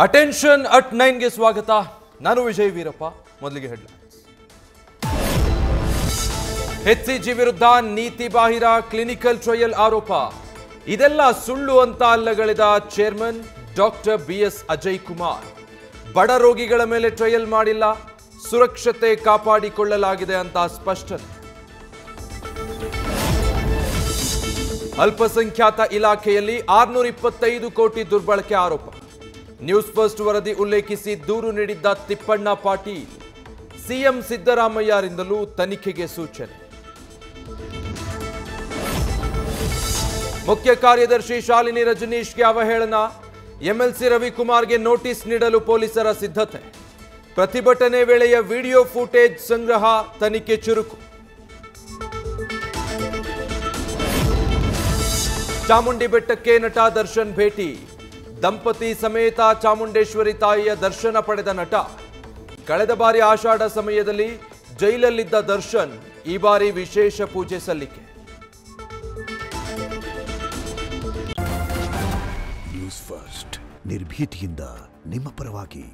Attention at 9 ಗೆ ಸ್ವಾಗತ. ನಾನು ವಿಜಯ್ ವೀರಪ್ಪ. ಮೊದಲಿಗೆ ಹೆಡ್ಲೈನ್ಸ್. ಎಚ್ಸಿಜಿ ವಿರುದ್ಧ ನೀತಿ ಬಾಹಿರ ಕ್ಲಿನಿಕಲ್ ಟ್ರಯಲ್ ಆರೋಪ. ಇದೆಲ್ಲ ಸುಳ್ಳು ಅಂತ ಅಲ್ಲಗಳೆದ chairman doctor BS Ajay Kumar. ಬಡ ರೋಗಿಗಳ ಮೇಲೆ ಟ್ರಯಲ್ ಮಾಡಿಲ್ಲ, ಸುರಕ್ಷತೆ ಕಾಪಾಡಿಕೊಳ್ಳಲಾಗಿದೆ ಅಂತ ಸ್ಪಷ್ಟನೆ. ಅಲ್ಪಸಂಖ್ಯಾತ ಇಲಾಖೆಯಲ್ಲಿ 625 ಕೋಟಿ ದುರ್ಬಳಕೆ ಆರೋಪ. ನ್ಯೂಸ್ ಫಸ್ಟ್ ವರದಿ ಉಲ್ಲೇಖಿಸಿ ದೂರು ನೀಡಿದ್ದ ತಿಪ್ಪಣ್ಣ ಪಾಟೀಲ್. ಸಿಎಂ ಸಿದ್ದರಾಮಯ್ಯರಿಂದಲೂ ತನಿಖೆಗೆ ಸೂಚನೆ. ಮುಖ್ಯ ಕಾರ್ಯದರ್ಶಿ ಶಾಲಿನಿ ರಜನೀಶ್ಗೆ ಅವಹೇಳನ. ಎಂಎಲ್ಸಿ ರವಿಕುಮಾರ್ಗೆ ನೋಟಿಸ್ ನೀಡಲು ಪೊಲೀಸರ ಸಿದ್ಧತೆ. ಪ್ರತಿಭಟನೆ ವೇಳೆಯ ವಿಡಿಯೋ ಫುಟೇಜ್ ಸಂಗ್ರಹ, ತನಿಖೆ ಚುರುಕು. ಚಾಮುಂಡಿ ಬೆಟ್ಟಕ್ಕೆ ನಟ ದರ್ಶನ್ ಭೇಟಿ. ದಂಪತಿ ಸಮೇತ ಚಾಮುಂಡೇಶ್ವರಿ ತಾಯಿಯ ದರ್ಶನ ಪಡೆದ ನಟ. ಕಳೆದ ಬಾರಿ ಆಷಾಢ ಸಮಯದಲ್ಲಿ ಜೈಲಲ್ಲಿದ್ದ ದರ್ಶನ್ ಈ ಬಾರಿ ವಿಶೇಷ ಪೂಜೆ ಸಲ್ಲಿಕೆ. ನ್ಯೂಸ್ ಫಸ್ಟ್ ನಿರ್ಭೀತಿಯಿಂದ ನಿಮ್ಮ ಪರವಾಗಿ.